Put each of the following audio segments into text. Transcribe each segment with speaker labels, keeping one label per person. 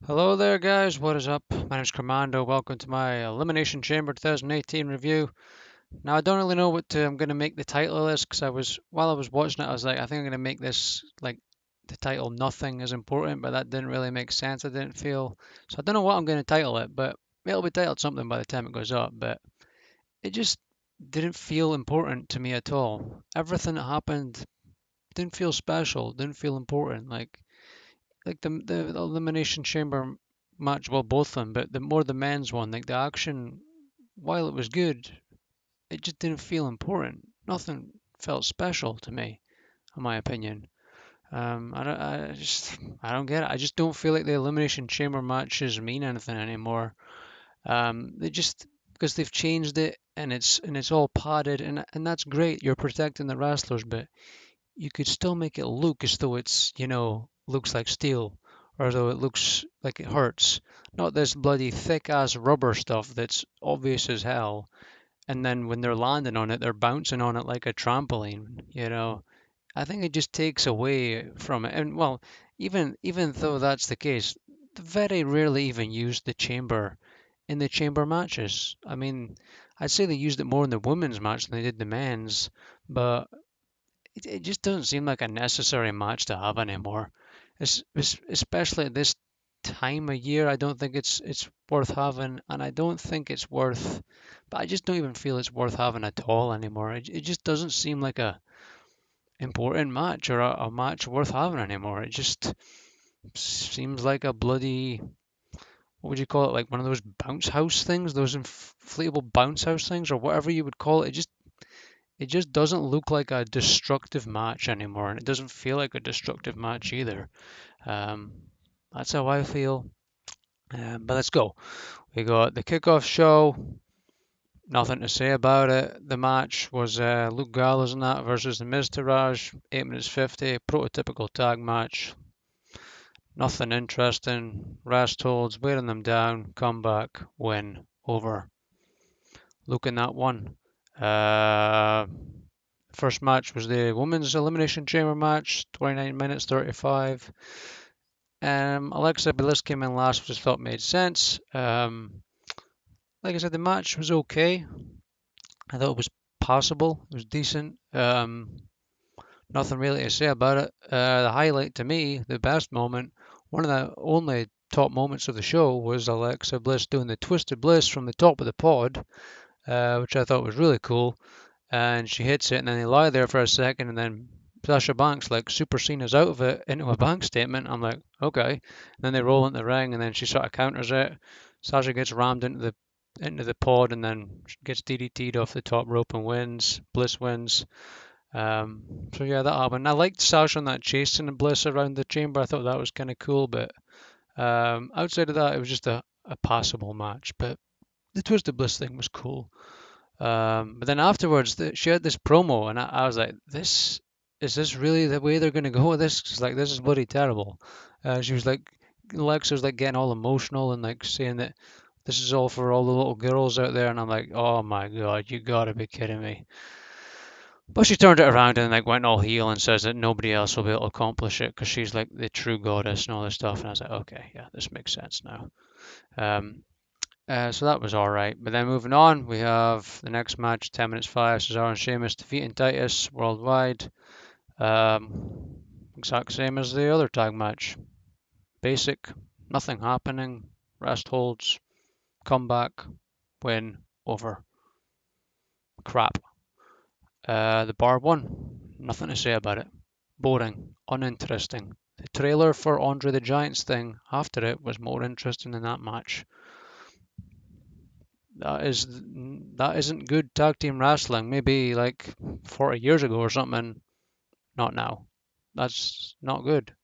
Speaker 1: Hello there, guys. What is up? My name is Commando. Welcome to my Elimination Chamber 2018 review. Now, I don't really know I'm going to make the title of this because while I was watching it, I was like, I think I'm going to make this like the title Nothing is Important, but that didn't really make sense. I didn't feel. So I don't know what I'm going to title it, but it'll be titled something by the time it goes up. But it just didn't feel important to me at all. Everything that happened didn't feel special, didn't feel important. Like the Elimination Chamber match, well, both of them, but the men's one, like the action, while it was good, it just didn't feel important. Nothing felt special to me, in my opinion. I don't get it. I just don't feel like the Elimination Chamber matches mean anything anymore. They just because they've changed it and it's all padded and that's great. You're protecting the wrestlers, but you could still make it look as though looks like steel, or though it looks like it hurts. Not this bloody thick ass rubber stuff that's obvious as hell. And then when they're landing on it, they're bouncing on it like a trampoline. I think it just takes away from it. And well, even though that's the case, they very rarely even use the chamber in the chamber matches. I mean, I'd say they used it more in the women's match than they did the men's, but it just doesn't seem like a necessary match to have anymore. Especially at this time of year, I don't think it's worth having, and I don't think it's worth. But I just don't even feel it's worth having at all anymore. It just doesn't seem like a important match or a match worth having anymore. It just seems like a bloody what would you call it? Like one of those bounce house things, those inflatable bounce house things, or whatever you would call it. It just doesn't look like a destructive match anymore, and it doesn't feel like a destructive match either. Um, that's how I feel. But let's go. We got the kickoff show. Nothing to say about it. The match was Luke Gallows and that versus the Miz Taraj. 8 minutes 50. Prototypical tag match. Nothing interesting. Rest holds, wearing them down. Comeback, win, over. Luke in that one. Uh, First match was the women's elimination chamber match, 29 minutes 35. Alexa Bliss came in last, which I thought made sense. Like I said, the match was okay. I thought it was passable. It was decent. Nothing really to say about it. The highlight to me, the best moment, one of the only top moments of the show was Alexa Bliss doing the Twisted Bliss from the top of the pod, which I thought was really cool. And she hits it, and then they lie there for a second, and then Sasha Banks like super Cena's out of it into a bank statement. I'm like, okay. And then they roll into the ring, and then she sort of counters it. Sasha gets rammed into the pod, and then gets DDT'd off the top rope and wins. Bliss wins. So yeah, that happened. I liked Sasha on that chasing Bliss around the chamber. I thought that was kind of cool, but outside of that, it was just a passable match. But the Twisted Bliss thing was cool. But then afterwards, she had this promo, and I was like, "This is this really the way they're going to go with this? 'Cause, like, this is bloody terrible." She was like, Lex was like getting all emotional and like saying that this is all for all the little girls out there, and I'm like, "Oh my God, you gotta be kidding me!" But she turned it around and like went all heel and says that nobody else will be able to accomplish it because she's like the true goddess and all this stuff. And I was like, okay, yeah, this makes sense now. Um, so that was all right. But then moving on, we have the next match, 10 minutes 5, Cesaro and Sheamus defeating Titus worldwide. Exact same as the other tag match. Basic, nothing happening, rest holds, comeback, win, over. Crap. The bar one, nothing to say about it. Boring, uninteresting. The trailer for Andre the Giant's thing after it was more interesting than that match. That isn't good tag team wrestling. Maybe like 40 years ago or something. Not now. That's not good.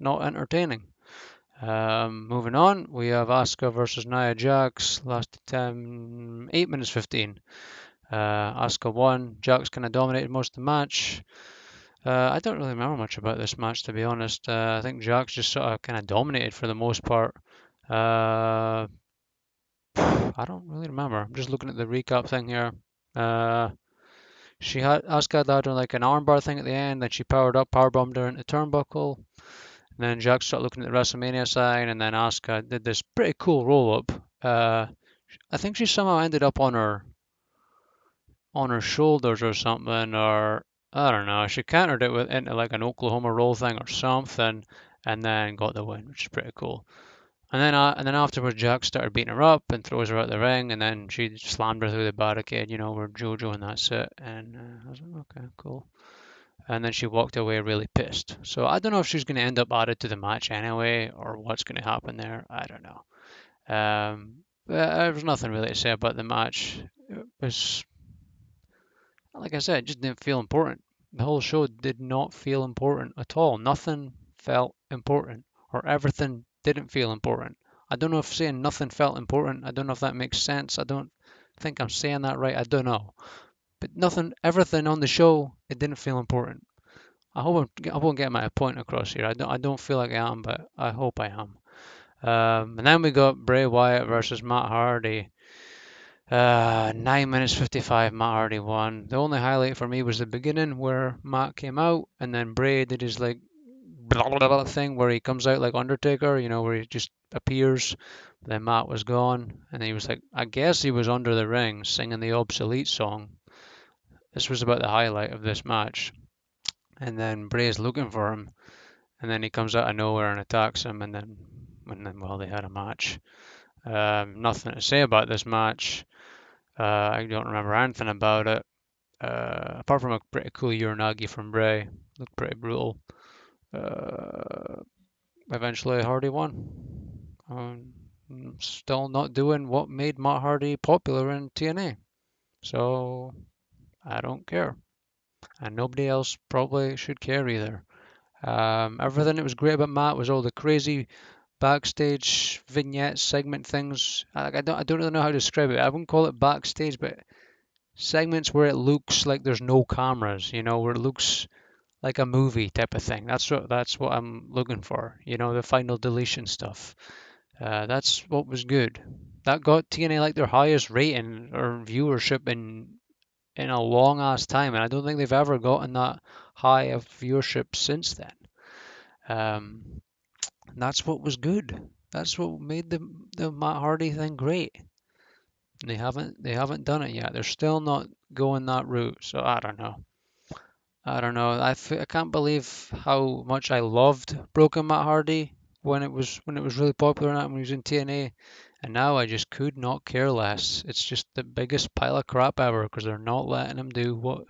Speaker 1: Not entertaining. Moving on, we have Asuka versus Nia Jax. Lasted 8 minutes 15. Asuka won. Jax kind of dominated most of the match. I don't really remember much about this match, to be honest. I think Jax just sort of kind of dominated for the most part. Uh, I don't really remember. I'm just looking at the recap thing here. Uh, Asuka had like an armbar thing at the end, then she powered up, power bombed her into the turnbuckle. And then Jack started looking at the WrestleMania sign, and then Asuka did this pretty cool roll up. I think she somehow ended up on her shoulders or something, or I don't know. She countered it into like an Oklahoma roll thing or something, and then got the win, which is pretty cool. And then afterwards, Jack started beating her up and throws her out the ring, and then she slammed her through the barricade, where JoJo and that's it. And I was like, okay, cool. And then she walked away really pissed. So I don't know if she's going to end up added to the match anyway, or what's going to happen there. I don't know. But there's nothing really to say about the match. It was, like I said, it just didn't feel important. The whole show did not feel important at all. Nothing felt important, or everything didn't feel important. I don't know if saying nothing felt important. I don't know if that makes sense. I don't think I'm saying that right. I don't know. But nothing, everything on the show, it didn't feel important. I won't get my point across here. I don't feel like I am, but I hope I am. And then we got Bray Wyatt versus Matt Hardy. 9 minutes 55, Matt Hardy won. The only highlight for me was the beginning where Matt came out and then Bray did his like blah, blah, blah thing where he comes out like Undertaker, where he just appears. Then Matt was gone and he was like, I guess he was under the ring singing the obsolete song. This was about the highlight of this match. And then Bray's looking for him and then he comes out of nowhere and attacks him and then well, they had a match. Nothing to say about this match. I don't remember anything about it, apart from a pretty cool Uranagi from Bray. Looked pretty brutal. Uh, Eventually, Hardy won. Still not doing what made Matt Hardy popular in TNA. So, I don't care. And nobody else probably should care either. Everything that was great about Matt was all the crazy backstage vignette segment things. I don't really know how to describe it. I wouldn't call it backstage, but segments where it looks like there's no cameras, where it looks like a movie type of thing. That's what I'm looking for. The final deletion stuff. That's what was good. That got TNA like their highest rating or viewership in a long ass time, and I don't think they've ever gotten that high of viewership since then. Um, and that's what was good. That's what made the Matt Hardy thing great. They haven't done it yet. They're still not going that route. So I don't know. I don't know. I can't believe how much I loved Broken Matt Hardy when it was really popular and when he was in TNA, and now I just could not care less. It's just the biggest pile of crap ever because they're not letting him do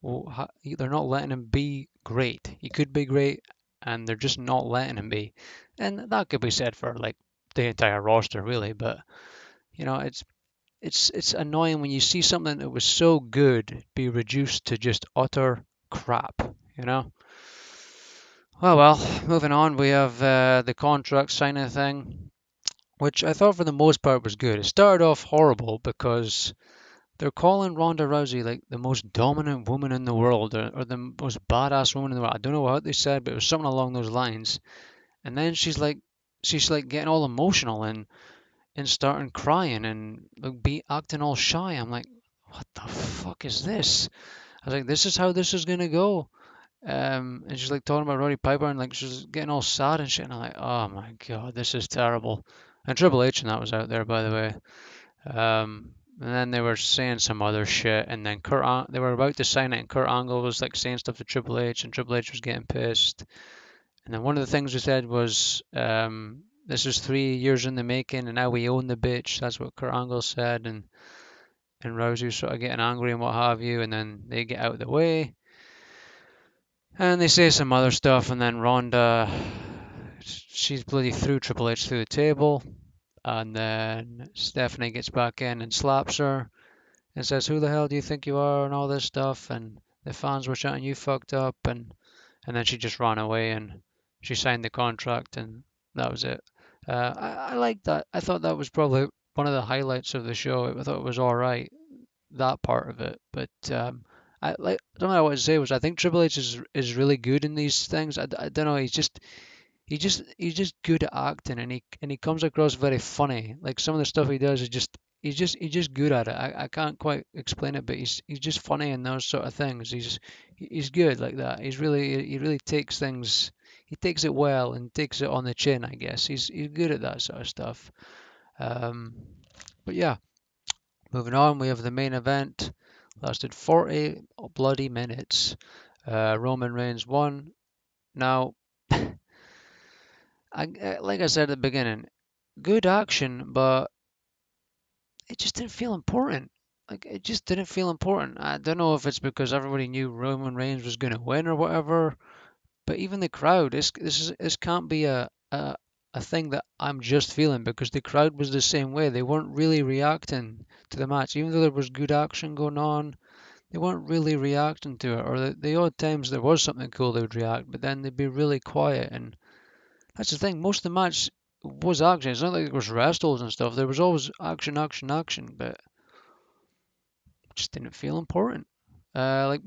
Speaker 1: they're not letting him be great. He could be great, and they're just not letting him be. And that could be said for like the entire roster, really. But it's annoying when you see something that was so good be reduced to just utter crap, you know? Well, moving on, we have the contract signing thing, which I thought for the most part was good. It started off horrible because they're calling Ronda Rousey like the most dominant woman in the world or the most badass woman in the world. I don't know what they said, but it was something along those lines. And then she's like getting all emotional and starting crying and like be acting all shy. I'm like, what the fuck is this? I was like, this is how this is gonna go. And she's like talking about Roddy Piper and like she's getting all sad and shit. And I'm like, oh my god, this is terrible. And Triple H and that was out there, by the way. And then they were saying some other shit, and then they were about to sign it, and Kurt Angle was like saying stuff to Triple H, and Triple H was getting pissed. And then one of the things we said was, this is 3 years in the making, and now we own the bitch. That's what Kurt Angle said, and Rousey was sort of getting angry and what have you, and then they get out of the way. And they say some other stuff, and then Ronda, she's bloody threw Triple H through the table. And then Stephanie gets back in and slaps her and says, "Who the hell do you think you are?" and all this stuff. And the fans were shouting, "You fucked up." And then she just ran away and she signed the contract, and that was it. I liked that. I thought that was probably one of the highlights of the show. I thought it was all right, that part of it. But something I wanted to say was I think Triple H is really good in these things. I don't know. He's just good at acting, and he comes across very funny. Like some of the stuff he does is just he's just good at it. I can't quite explain it, but he's just funny in those sort of things. He's good like that. He really takes things. he takes it well and takes it on the chin, I guess. He's good at that sort of stuff. Um, but yeah, moving on, we have the main event. Lasted 40 bloody minutes. Roman Reigns won. Now, like I said at the beginning, good action, but it just didn't feel important. Like it just didn't feel important. I don't know if it's because everybody knew Roman Reigns was going to win or whatever, but even the crowd, this can't be a thing that I'm just feeling because the crowd was the same way. They weren't really reacting to the match, even though there was good action going on. They weren't really reacting to it, or the odd times there was something cool they would react, but then they'd be really quiet. And that's the thing. Most of the match was action. It's not like there was wrestles and stuff. There was always action, action, action, but it just didn't feel important. Like,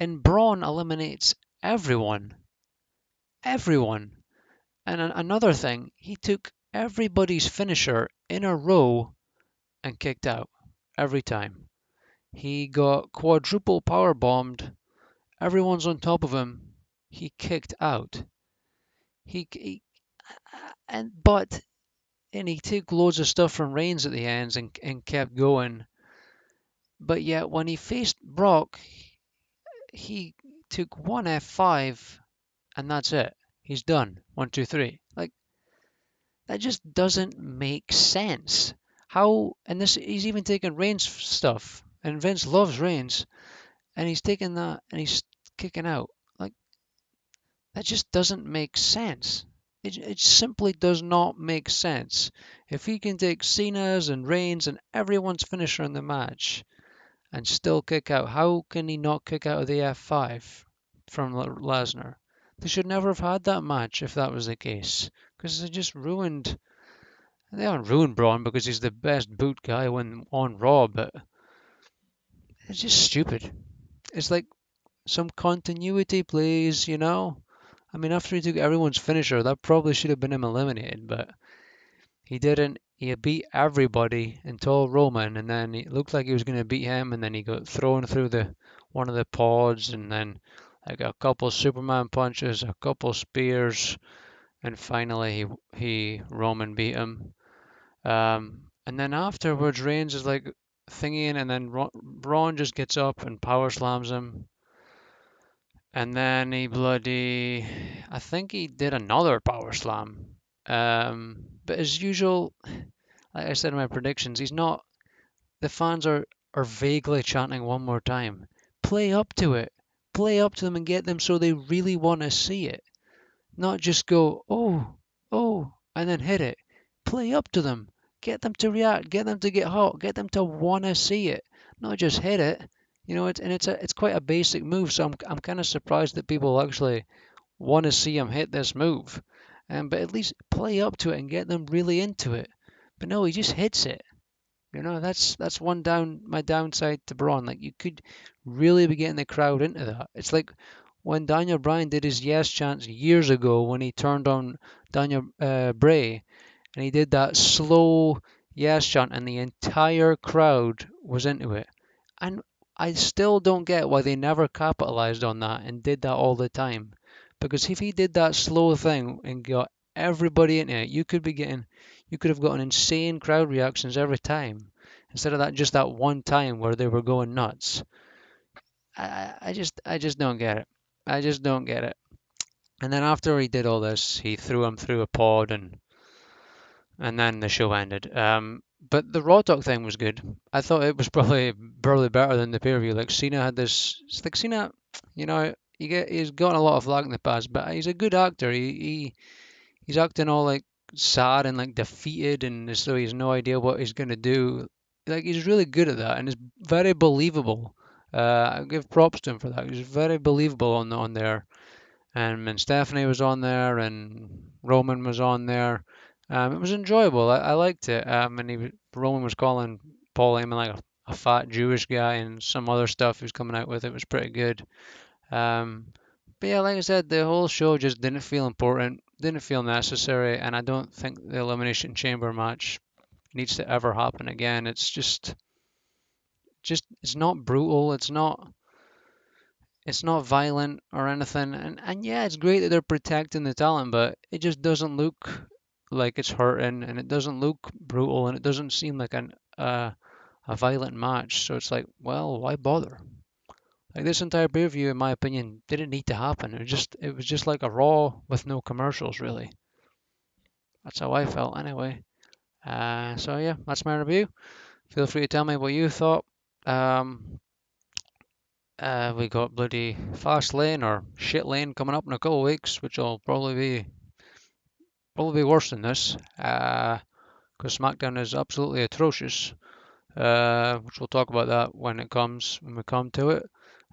Speaker 1: and Braun eliminates everyone, everyone. And another thing, he took everybody's finisher in a row and kicked out every time. He got quadruple power bombed. Everyone's on top of him. He kicked out. He and but and he took loads of stuff from Reigns at the ends and kept going. But yet when he faced Brock, he took one F5 and that's it. He's done. 1, 2, 3. Like that just doesn't make sense. How and this he's even taking Reigns stuff and Vince loves Reigns and he's taking that and he's kicking out. Like that just doesn't make sense. It simply does not make sense. If he can take Cena's and Reigns and everyone's finisher in the match and still kick out, how can he not kick out of the F5 from Lesnar? They should never have had that match if that was the case, because they just ruined. They haven't ruined Braun because he's the best boot guy when on Raw, but it's just stupid. It's like some continuity, please, you know? I mean, after he took everyone's finisher, that probably should have been him eliminated, but he didn't. He beat everybody until Roman, and then it looked like he was going to beat him, and then he got thrown through the one of the pods, and then like a couple Superman punches, a couple spears, and finally he Roman beat him. And then afterwards, Reigns is like thinking, and then Braun just gets up and power slams him. And then he bloody, I think he did another power slam. But as usual, like I said in my predictions, he's not. The fans are vaguely chanting one more time. Play up to it. Play up to them and get them so they really want to see it. Not just go, oh, oh, and then hit it. Play up to them. Get them to react. Get them to get hot. Get them to want to see it. Not just hit it. You know, it's quite a basic move. So I'm kind of surprised that people actually want to see him hit this move. But at least play up to it and get them really into it. But no, he just hits it. You know, that's my downside to Braun. Like you could really be getting the crowd into that. It's like when Daniel Bryan did his yes chants years ago when he turned on Daniel Bray and he did that slow yes chant and the entire crowd was into it. And I still don't get why they never capitalized on that and did that all the time. Because if he did that slow thing and got everybody into it, you could have gotten insane crowd reactions every time instead of that just that one time where they were going nuts. I just don't get it. I just don't get it. And then after he did all this, he threw him through a pod and then the show ended. But the Raw Talk thing was good. I thought it was probably better than the pay-per-view. Like Cena had this. It's like Cena, you know, he's gotten a lot of flack in the past, but he's a good actor. He's acting all like sad and like defeated, and as though he has no idea what he's gonna do. Like he's really good at that, and it's very believable. I give props to him for that. He's very believable on there. And Stephanie was on there, and Roman was on there. It was enjoyable. I liked it. And Roman was calling Paul Heyman like a fat Jewish guy, and some other stuff he was coming out with. It was pretty good. Um, but yeah, like I said, the whole show just didn't feel important, didn't feel necessary, and I don't think the Elimination Chamber match needs to ever happen again. It's just it's not brutal. It's not. It's not violent or anything, and yeah, it's great that they're protecting the talent, but it just doesn't look like it's hurting, and it doesn't look brutal, and it doesn't seem like a violent match. So it's like, well, why bother? Like this entire pay-per-view, in my opinion, didn't need to happen. It was just like a Raw with no commercials, really. That's how I felt anyway. So yeah, that's my review. Feel free to tell me what you thought. Um, we got bloody Fast Lane or Shit Lane coming up in a couple of weeks, which will probably be worse than this. Because SmackDown is absolutely atrocious. Which we'll talk about that when we come to it.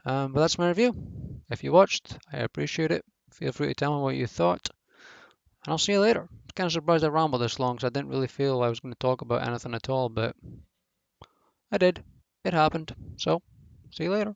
Speaker 1: But that's my review. If you watched, I appreciate it. Feel free to tell me what you thought, and I'll see you later. I'm kind of surprised I rambled this long because I didn't really feel I was going to talk about anything at all, but I did. It happened. So, see you later.